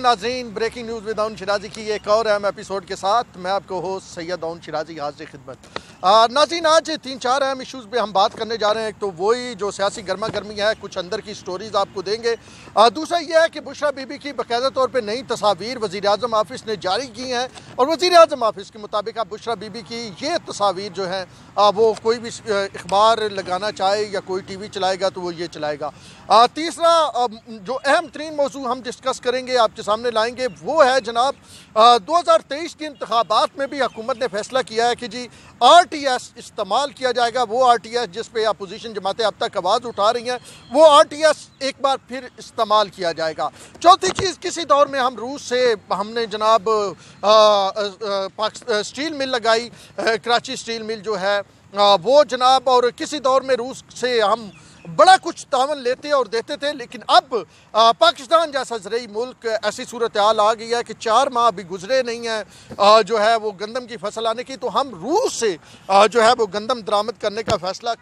नाज़रीन, breaking news with Dawood Shirazi की एक और अहम एपिसोड के साथ मैं आपको होस्ट सैयद दाऊद शिराजी हाज़िर खिदमत। नाज़रीन, आज 3-4 अहम इशूज़ पे हम बात करने जा रहे हैं। एक तो वही जो सियासी गर्मा गर्मी है, कुछ अंदर की स्टोरीज़ आपको देंगे। दूसरा यह है कि बुशरा बीबी की बाकायदा तौर पर नई तस्वीर वज़ीर आज़म ऑफिस ने जारी की हैं और वज़ीर आज़म ऑफिस के मुताबिक अब बुशरा बीबी की ये तस्वीर जो है वो कोई भी अखबार लगाना चाहे या कोई TV चलाएगा तो वो ये चलाएगा। तीसरा जो अहम तरीन मौजू हम डिस्कस करेंगे, आपके सामने लाएंगे, वो है जनाब 2023 के इंतखाबात में भी हुकूमत ने फैसला किया है कि जी RTS इस्तेमाल किया जाएगा। वो RTS जिस पे अपोजिशन जमातें अब तक आवाज़ उठा रही हैं, वो RTS एक बार फिर इस्तेमाल किया जाएगा। चौथी चीज़, किसी दौर में हम रूस से हमने जनाब स्टील मिल लगाई, कराची स्टील मिल जो है वो जनाब, और किसी दौर में रूस से हम बड़ा कुछ तावन लेते और देते थे। लेकिन अब पाकिस्तान जैसा ज़रूरी मुल्क, ऐसी सूरत हाल आ गई है कि 4 माह अभी गुजरे नहीं हैं जो है वो गंदम की फसल आने की, तो हम रूस से जो है वो गंदम दरामद करने का फ़ैसला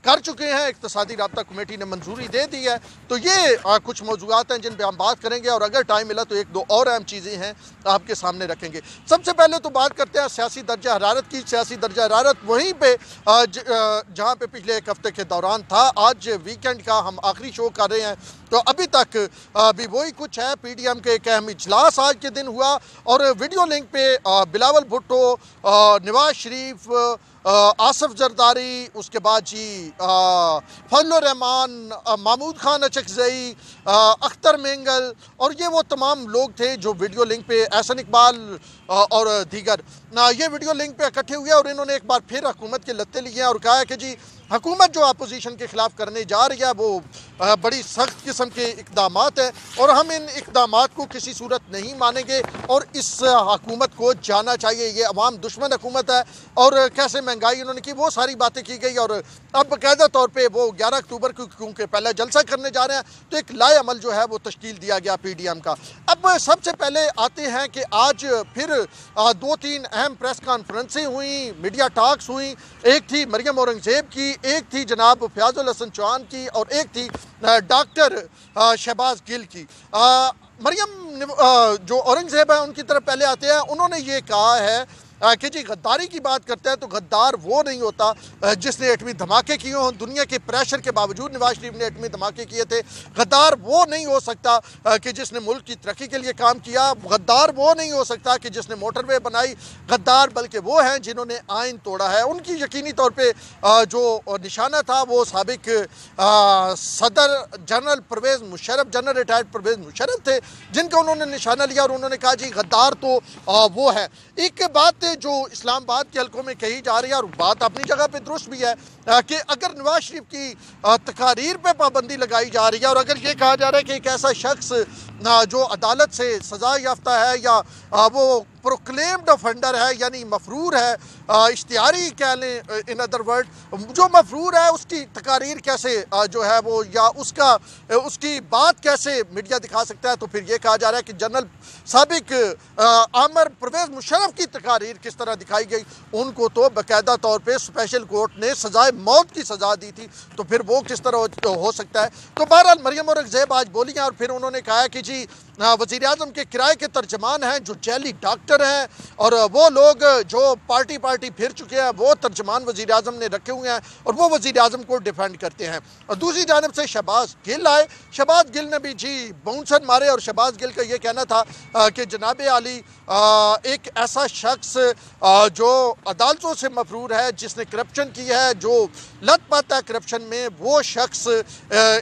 कर चुके हैं। इक़्तिसादी राब्ता कमेटी ने मंजूरी दे दी है। तो ये कुछ मौज़ूआत हैं जिन पे हम बात करेंगे और अगर टाइम मिला तो 1-2 और अहम चीज़ें हैं आपके सामने रखेंगे। सबसे पहले तो बात करते हैं सियासी दर्जा हरारत की। सियासी दर्जा हरारत वहीं पे जहाँ पे पिछले एक हफ्ते के दौरान था। आज वीकेंड का हम आखिरी शो कर रहे हैं तो अभी तक भी वही कुछ है। PDM के एक अहम इजलास आज के दिन हुआ और वीडियो लिंक पे बिलावल भुट्टो, नवाज शरीफ, आसफ जरदारी, उसके बाद जी फजलुर रहमान, महमूद खान अचकज़ई, अख्तर मेंगल और ये वो तमाम लोग थे जो वीडियो लिंक पे, एहसन इकबाल और दीगर ये वीडियो लिंक पे इकट्ठे हुए और इन्होंने एक बार फिर हुकूमत के लत्ते लिए और कहा है कि जी हुकूमत जो अपोजिशन के ख़िलाफ़ करने जा रही है वो बड़ी सख्त किस्म के इक़दामात हैं और हम इन इक़दामात को किसी सूरत नहीं मानेंगे और इस हुकूमत को जाना चाहिए। ये अवाम दुश्मन हुकूमत है और कैसे महंगाई उन्होंने की, वो सारी बातें की गई। और अब बाकायदा तौर पर वो 11 अक्टूबर को क्योंकि पहले जलसा करने जा रहे हैं तो एक लाए अमल जो है वो तश्कील दिया गया PDM का। अब सबसे पहले आते हैं कि आज फिर 2-3 अहम प्रेस कॉन्फ्रेंसें हुई, मीडिया टॉक्स हुई। एक थी मरियम औरंगज़ेब की, एक थी जनाब फयाजुल हसन चौहान की और एक थी डॉक्टर शहबाज गिल की। मरियम जो औरंगज़ेब है उनकी तरफ पहले आते हैं। उन्होंने ये कहा है कि जी गद्दारी की बात करते हैं तो गद्दार वो नहीं होता जिसने एटमी धमाके किए हों। दुनिया के प्रेशर के बावजूद नवाज शरीफ ने एटमी धमाके किए थे। गद्दार वो नहीं हो सकता कि जिसने मुल्क की तरक्की के लिए काम किया। गद्दार वो नहीं हो सकता कि जिसने मोटरवे बनाई। गद्दार बल्कि वो हैं जिन्होंने आइन तोड़ा है। उनकी यकीनी तौर पर जो निशाना था वो साबिक सदर general Pervez Musharraf, general retired Pervez Musharraf थे, जिनका उन्होंने निशाना लिया और उन्होंने कहा जी गद्दार तो वो है। एक बात जो इस्लामाबाद के हल्कों में कही जा रही है और बात अपनी जगह पे दुरुस्त भी है कि अगर नवाज शरीफ की तकारीर पे पाबंदी लगाई जा रही है और अगर ये कहा जा रहा है कि एक ऐसा शख्स जो अदालत से सजा याफ्ता है या वो प्रोक्लेम्ड ऑफेंडर है यानी मफरूर है, इश्तिहारी कह लें, इन अदर वर्ड जो मफरूर है उसकी तकारीर कैसे जो है वो या उसकी बात कैसे मीडिया दिखा सकता है। तो फिर ये कहा जा रहा है कि जनरल साबिक आमर परवेज़ मुशर्रफ की तकारीर किस तरह दिखाई गई। उनको तो बाकायदा तौर पर स्पेशल कोर्ट ने सजाए मौत की सज़ा दी थी, तो फिर वो किस तरह हो सकता है। तो बहरहाल मरियम औरंगज़ेब आज बोली हैं और फिर उन्होंने कहा है कि जी वज़ीर आज़म के किराए के तर्जमान हैं जो जैली डॉक्टर हैं और वो लोग जो पार्टी फिर चुके हैं वो तर्जमान वज़ीर आज़म ने रखे हुए हैं और वो वज़ीर आज़म को डिफेंड करते हैं। और दूसरी जानब से शहबाज गिल आए। शहबाज गिल ने भी जी बाउंसर मारे और शहबाज गिल का ये कहना था कि जनाब आली एक ऐसा शख्स जो अदालतों से मफरूर है, जिसने करप्शन की है, जो लत-पत है करप्शन में, वो शख्स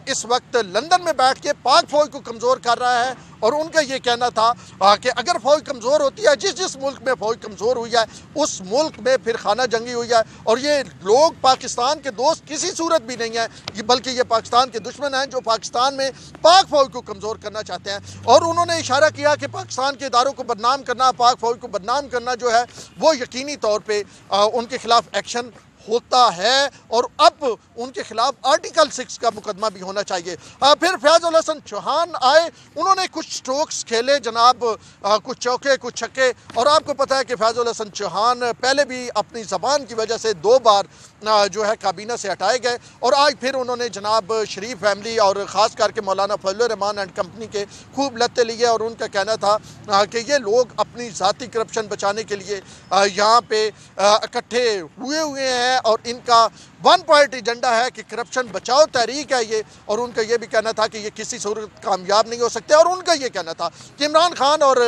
इस वक्त लंदन में बैठ के पाक फौज को कमज़ोर कर रहा है। और उनका ये कहना था कि अगर फौज कमज़ोर होती है, जिस मुल्क में फौज कमज़ोर हुई है उस मुल्क में फिर खाना जंगी हुई है और ये लोग पाकिस्तान के दोस्त किसी सूरत भी नहीं है, बल्कि ये पाकिस्तान के दुश्मन हैं जो पाकिस्तान में पाक फौज को कमज़ोर करना चाहते हैं। और उन्होंने इशारा किया कि पाकिस्तान के इदारों को बदनाम करना, पाक फौज को बदनाम करना जो है वो यकीनी तौर पर उनके खिलाफ एक्शन होता है और अब उनके खिलाफ आर्टिकल 6 का मुकदमा भी होना चाहिए। फिर फैज़ उल हसन चौहान आए, उन्होंने कुछ स्ट्रोक्स खेले जनाब, कुछ चौके कुछ छक्के, और आपको पता है कि फैज़ उल हसन चौहान पहले भी अपनी ज़बान की वजह से 2 बार जो है काबीना से हटाए गए, और आज फिर उन्होंने जनाब शरीफ फैमिली और ख़ास करके मौलाना फजल रहमान एंड कंपनी के खूब लत्ते लिए, और उनका कहना था कि ये लोग अपनी ज़ाती करप्शन बचाने के लिए यहाँ पे इकट्ठे हुए हैं और इनका वन पॉइंट एजेंडा है कि करप्शन बचाओ तहरीक है ये, और उनका ये भी कहना था कि ये किसी सूरत कामयाब नहीं हो सकते। और उनका ये कहना था कि इमरान खान और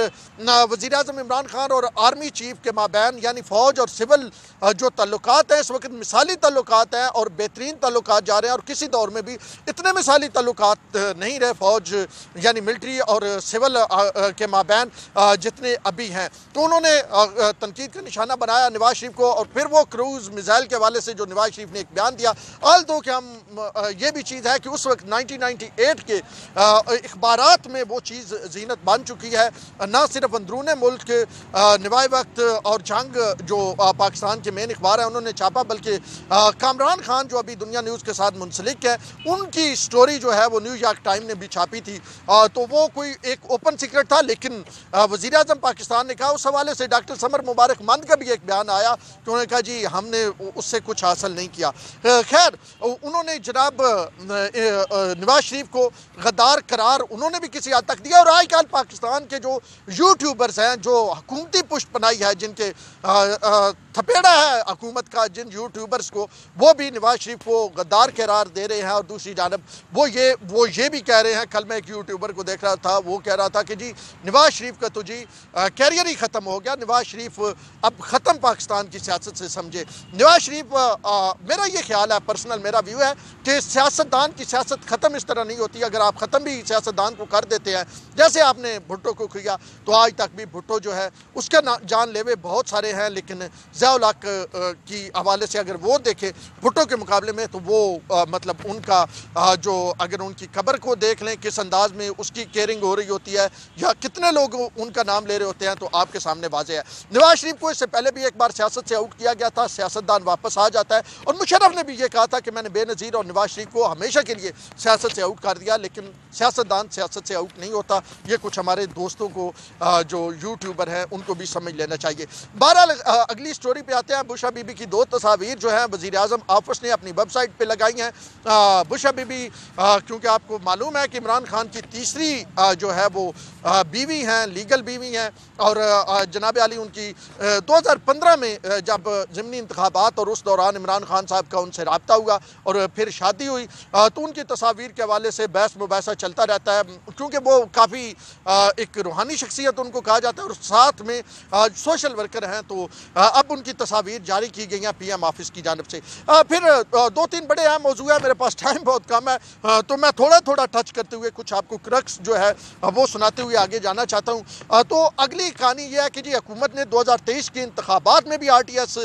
वज़ीर-ए-आज़म इमरान खान और आर्मी चीफ के माबैन यानी फ़ौज और सिविल जो ताल्लुकात हैं इस वक्त मिसाली ताल्लुकात हैं और बेहतरीन ताल्लुकात जा रहे हैं, और किसी दौर में भी इतने मिसाली ताल्लुकात नहीं रहे फ़ौज यानी मिलिट्री और सिविल के माबैन जितने अभी हैं। तो उन्होंने तनकीद का निशाना बनाया नवाज शरीफ को, और फिर वो क्रूज़ मिसाइल के हवाले से जो नवाज शरीफ ने एक बयान दिया, आल दो कि हम ये भी चीज़ है कि उस वक्त 1998 के अखबारात में वो चीज़ जीनत बन चुकी है, ना सिर्फ अंदरून मुल्क नवाए वक्त और जंग जो पाकिस्तान के मेन अखबार है उन्होंने छापा, बल्कि कामरान खान जो अभी दुनिया न्यूज़ के साथ मुंसलिक है उनकी स्टोरी जो है वो न्यूयॉर्क टाइम ने भी छापी थी। तो वो कोई एक ओपन सीक्रेट था, लेकिन वज़ीर आज़म पाकिस्तान ने कहा, उस हवाले से डॉक्टर समर मुबारक मंद का भी एक बयान आया कि उन्होंने कहा जी हमने उससे कुछ हासिल नहीं किया। खैर उन्होंने जनाब नवाज शरीफ को गद्दार करार उन्होंने भी किसी हद तक दिया, और आजकल पाकिस्तान के जो यूट्यूबर्स हैं जो हुकूमती पुष्ट बनाई है, जिनके थपेड़ा है हुकूमत का जिन यूट्यूबर्स को, वो भी नवाज शरीफ को गद्दार करार दे रहे हैं। और दूसरी जानब वो ये भी कह रहे हैं, कल मैं एक यूट्यूबर को देख रहा था, वो कह रहा था कि जी नवाज शरीफ का तो जी कैरियर ही ख़त्म हो गया, नवाज शरीफ अब ख़त्म पाकिस्तान की सियासत से समझे। नवाज शरीफ मेरा ये ख्याल है, पर्सनल मेरा व्यू है कि सियासतदान की सियासत ख़त्म इस तरह नहीं होती। अगर आप ख़त्म भी सियासतदान को कर देते हैं, जैसे आपने भुट्टो को किया, तो आज तक भी भुट्टो जो है उसका जानलेवे बहुत सारे हैं, लेकिन ज़िया-उल हक की हवाले से अगर वो देखें भुट्टो के मुकाबले में, तो वो मतलब उनका जो अगर उनकी कब्र को देख लें किस अंदाज में उसकी केयरिंग हो रही होती है या कितने लोग उनका नाम ले रहे होते हैं, तो आपके सामने वाज़ेह है। नवाज शरीफ को इससे पहले भी एक बार सियासत से आउट किया गया था, सियासतदान वापस आ जाता है, और मुशर्रफ ने भी ये कहा था कि मैंने बेनज़ीर और नवाज शरीफ को हमेशा के लिए सियासत से आउट कर दिया, लेकिन सियासतदान सियासत से आउट नहीं होता। ये कुछ हमारे दोस्तों को जो यूट्यूबर हैं उनको भी समझ लेना चाहिए। बहरहाल अगली स्टोरी पे आते हैं। बुशा बीबी की 2 तस्वीर जो है वज़ीर आज़म ऑफिस ने अपनी वेबसाइट पे लगाई हैं। बुशा बीबी क्योंकि आपको मालूम है कि इमरान खान की तीसरी जो है वो बीवी हैं, लीगल बीवी हैं, और जनाब अली उनकी 2015 में जब ज़िमनी इंतखाबात और उस दौरान इमरान खान साहब का उनसे रब्ता हुआ और फिर शादी हुई, तो उनकी तस्वीर के हवाले से बहस मुबासा चलता रहता है, क्योंकि वो काफ़ी एक रूहानी शख्सियत उनको कहा जाता है और साथ में सोशल वर्कर हैं। तो अब उनकी तस्वीर जारी की गई हैं PM ऑफिस की जानब से। फिर 2-3 बड़े अहम मौजूद है, मेरे पास टाइम बहुत कम है, तो मैं थोड़ा थोड़ा टच करते हुए कुछ आपको क्रक्स जो है वो सुनाते हुए आगे जाना चाहता हूँ। तो अगली कहानी यह है कि जी हुकूमत ने 2023 के इंतखाबात में भी RTS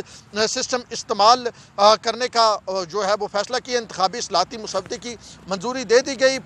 सिस्टम इस्तेमाल करने का जो है वो फैसला किया। इंतखाबी इस्लाती मुसवदे की मंजूरी दे दी गई,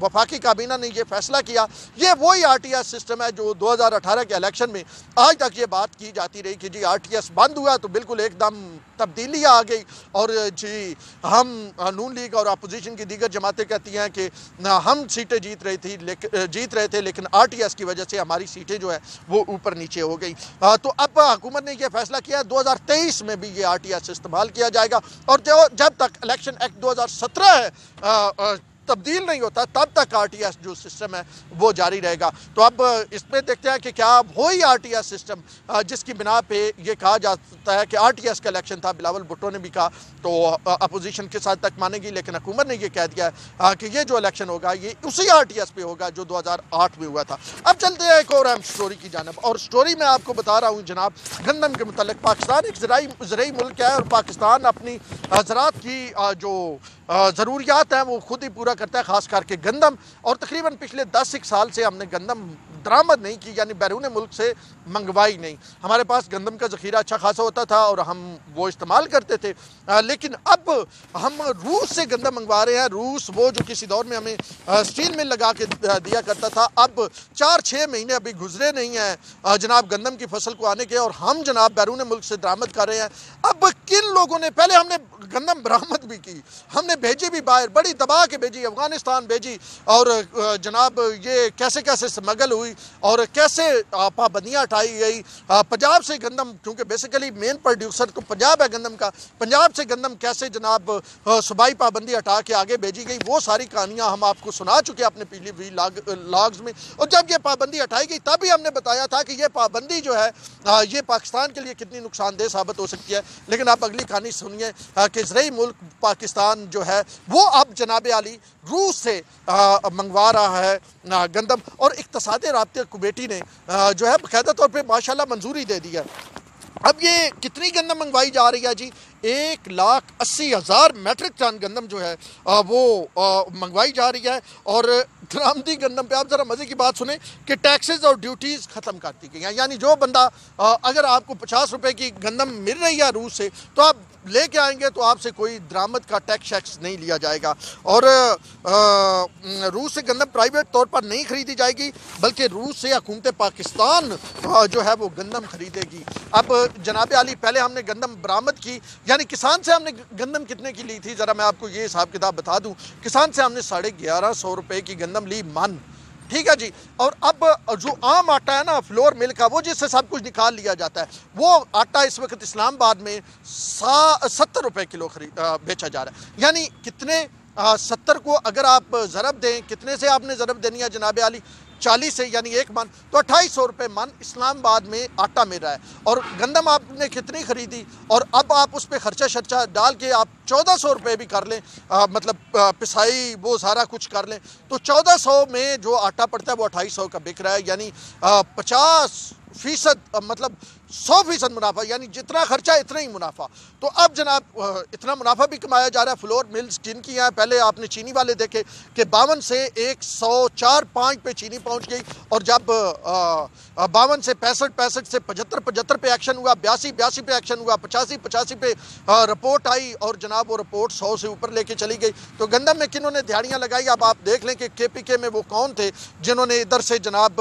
वफाकी काबीना ने यह फैसला किया। ये वही RTS सिस्टम है जो 2018 के इलेक्शन में आज तक ये बात की जाती रही कि जी RTS बंद हुआ तो बिल्कुल एकदम तब्दीली आ गई, और जी हम नून लीग और अपोजिशन की दीगर जमातें कहती हैं कि हम सीटें जीत रहे थे, लेकिन RTS की वजह से हमारी सीटें जो है वो ऊपर नीचे हो गई। तो अब हुकूमत ने यह फैसला किया 2023 में भी ये RTS इस्तेमाल किया जाएगा, और जब तक इलेक्शन एक्ट 2017 है तब्दील नहीं होता तब तक RTS जो सिस्टम है वो जारी रहेगा। तो अब इसमें देखते हैं कि क्या वही RTS सिस्टम जिसकी बिना पे ये कहा जाता है कि RTS का इलेक्शन था, बिलावल भुट्टो ने भी कहा, तो अपोजिशन के साथ तक मानेगी, लेकिन हुकूमत ने ये कह दिया है कि ये जो इलेक्शन होगा ये उसी RTS पे होगा जो 2008 में हुआ था। अब चलते हैं एक और अहम स्टोरी की जानब, और स्टोरी मैं आपको बता रहा हूँ जनाब गंदम के मुतल्लिक। पाकिस्तान एक ज़राई मुल्क है, और पाकिस्तान अपनी ज़राअत की जो ज़रूरियात हैं वो खुद ही पूरा करता है, ख़ास करके गंदम। और तकरीबन पिछले 10 साल से हमने गंदम दरामद नहीं की, यानी बैरून मुल्क से मंगवाई नहीं। हमारे पास गंदम का ज़ख़ीरा अच्छा खासा होता था और हम वो इस्तेमाल करते थे, लेकिन अब हम रूस से गंदम मंगवा रहे हैं। रूस वो जो किसी दौर में हमें स्टील मिल लगा के दिया करता था, अब 4-6 महीने अभी गुजरे नहीं हैं जनाब गंदम की फसल को आने के, और हम जनाब बैरून मुल्क से दरामद कर रहे हैं। अब किन लोगों ने, पहले हमने गंदम बरामद भी की, हमने भेजी भी बाहर, बड़ी दबा के भेजी, अफगानिस्तान भेजी, और जनाब ये कैसे कैसे स्मगल हुई और कैसे पाबंदियाँ हटाई गई। पंजाब से गंदम, क्योंकि बेसिकली मेन प्रोड्यूसर तो पंजाब है गंदम का, पंजाब से गंदम कैसे जनाब सूबाई पाबंदी हटा के आगे भेजी गई, वो सारी कहानियाँ हम आपको सुना चुके अपने पीली लॉग्स में। और जब ये पाबंदी हटाई गई तभी हमने बताया था कि ये पाबंदी जो है ये पाकिस्तान के लिए कितनी नुकसानदेह साबित हो सकती है। लेकिन आप अगली कहानी सुनिए कि इजराइल मुल्क पाकिस्तान जो है वो अब जनाब आली रूस से मंगवा रहा है गंदम, और इक़्तिसादी राब्ते कमेटी ने जो है बाकायदा तौर पर माशाल्लाह मंजूरी दे दी है। अब ये कितनी गंदम मंगवाई जा रही है जी? 1,80,000 मैट्रिक टन गंदम जो है वो मंगवाई जा रही है। और दरामदी गंदम पे आप ज़रा मज़े की बात सुने कि टैक्सेस और ड्यूटीज़ ख़त्म कर दी गई हैं। यानी जो बंदा अगर आपको 50 रुपए की गंदम मिल रही है रूस से, तो आप लेके आएंगे तो आपसे कोई दरामद का टैक्स शैक्स नहीं लिया जाएगा। और रूस से गंदम प्राइवेट तौर पर नहीं खरीदी जाएगी, बल्कि रूस से हुकूमत पाकिस्तान जो है वो गंदम खरीदेगी। अब जनाब आली पहले हमने गंदम बरामद की, यानी किसान से हमने गंदम कितने की ली थी, ज़रा मैं आपको ये हिसाब किताब बता दूं। किसान से हमने 1150 रुपये की गंदम ली मन, ठीक है जी। और अब जो आम आटा है ना फ्लोर मिल का, वो जिससे सब कुछ निकाल लिया जाता है, वो आटा इस वक्त इस्लामाबाद में 70 रुपये किलो बेचा जा रहा है। यानी कितने 70 को अगर आप ज़रब दें, कितने से आपने ज़रब देनी है जनाब आली? 40 से, यानी 1 मन, तो 2800 रुपये मन इस्लामाबाद में आटा मिल रहा है। और गंदम आपने कितनी खरीदी, और अब आप उस पर खर्चा शर्चा डाल के आप 1400 रुपये भी कर लें, मतलब पिसाई वो सारा कुछ कर लें, तो 1400 में जो आटा पड़ता है वो 2800 का बिक रहा है। यानी 50% मतलब 100% मुनाफा, यानी जितना खर्चा इतना ही मुनाफा। तो अब जनाब इतना मुनाफा भी कमाया जा रहा है। फ्लोर मिल्स जिनकी हैं, पहले आपने चीनी वाले देखे कि 52 से 104-5 पे चीनी पहुंच गई, और जब 52 से 65 से 75 पे एक्शन हुआ, 82 पे एक्शन हुआ, 85 पे रिपोर्ट आई, और जनाब वो रिपोर्ट 100 से ऊपर लेके चली गई। तो गंदम में किन्होंने दिहाड़ियाँ लगाई, अब आप देख लें कि KPK में वो कौन थे जिन्होंने इधर से जनाब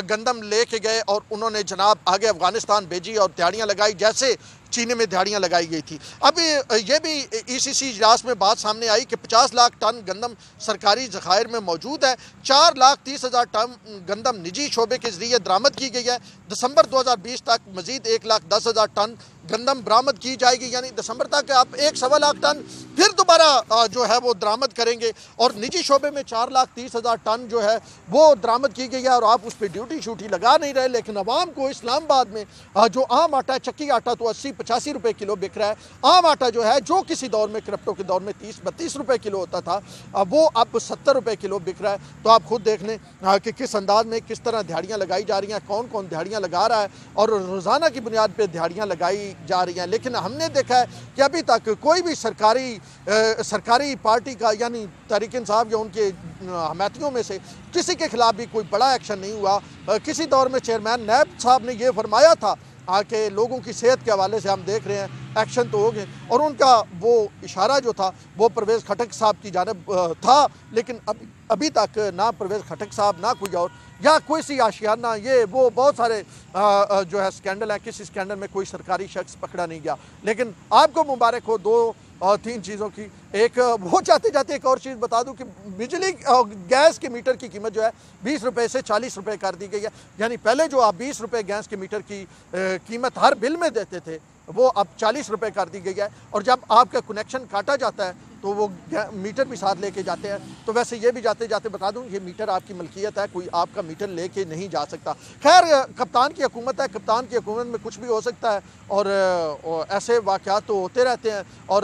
गंदम लेके गए और उन्होंने जनाब आगे अफगानिस्तान भेजी और दिहाड़ियाँ लगाई, जैसे चीनी में दिहाड़ियाँ लगाई गई थी। अब ये भी ECC इजलास में बात सामने आई कि 50 लाख टन गंदम सरकारी ज़खायर में मौजूद है, 4,30,000 टन गंदम निजी शोबे के ज़रिए दरामद की गई है। दिसंबर 2020 तक मज़ीद 1,10,000 टन गंदम बरामद की जाएगी, यानी दिसंबर तक आप 1.25 लाख टन फिर दोबारा जो है वो दरामद करेंगे। और निजी शोबे में 4,30,000 टन जो है वो दरामद की गई है, और आप उस पर ड्यूटी शूटी लगा नहीं रहे। लेकिन अवाम को इस्लामाबाद में जो आम आटा है, चक्की आटा तो 80-85 रुपये किलो बिक रहा है। आम आटा जो है, जो किसी दौर में क्रिप्टो के दौर में 30-32 रुपये किलो होता था, वो अब 70 रुपये किलो बिक रहा है। तो आप खुद देख लें कि किस अंदाज में किस तरह दिहाड़ियाँ लगाई जा रही हैं, कौन कौन दिहाड़ियाँ लगा रहा है, और रोज़ाना की बुनियाद पर दिहाड़ियाँ लगाई जा रही हैं। लेकिन हमने देखा है कि अभी तक कोई भी सरकारी पार्टी का, यानी तहरीक इंसाफ या उनके हमायतियों में से किसी के खिलाफ भी कोई बड़ा एक्शन नहीं हुआ। किसी दौर में चेयरमैन नैब साहब ने ये फरमाया था कि लोगों की सेहत के हवाले से हम देख रहे हैं एक्शन तो हो गए, और उनका वो इशारा जो था वो परवेज़ खटक साहब की जानिब था। लेकिन अभी तक ना परवेज़ खटक साहब, ना कोई और, या कोई सी आशियाना, ये वो बहुत सारे जो है स्कैंडल हैं, किसी स्कैंडल में कोई सरकारी शख्स पकड़ा नहीं गया। लेकिन आपको मुबारक हो 2 और 3 चीज़ों की। एक वो जाते जाते एक और चीज़ बता दूं कि बिजली गैस के मीटर की कीमत जो है 20 रुपये से 40 रुपये कर दी गई है। यानी पहले जो आप 20 रुपये गैस के मीटर की कीमत हर बिल में देते थे, वो अब 40 रुपये कर दी गई है। और जब आपका कनेक्शन काटा जाता है तो वो मीटर भी साथ लेके जाते हैं। तो वैसे ये भी जाते जाते बता दूं, ये मीटर आपकी मलकियत है, कोई आपका मीटर लेके नहीं जा सकता। खैर, कप्तान की हुकूमत है, कप्तान की हुकूमत में कुछ भी हो सकता है, और ऐसे वाक़यात तो होते रहते हैं। और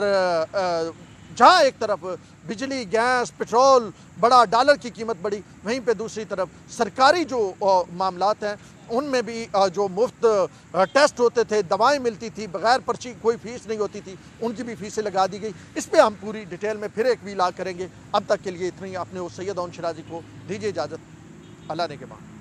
जहाँ एक तरफ बिजली, गैस, पेट्रोल बड़ा, डॉलर की कीमत बढ़ी, वहीं पे दूसरी तरफ सरकारी जो मामलात हैं उनमें भी जो मुफ्त टेस्ट होते थे, दवाएं मिलती थी, बग़ैर पर्ची कोई फ़ीस नहीं होती थी, उनकी भी फ़ीसें लगा दी गई। इस पर हम पूरी डिटेल में फिर एक व्लॉग करेंगे। अब तक के लिए इतना ही। अपने उस सैयद ओन शराजी को दीजिए इजाज़त। अल्लाह ने के बाद।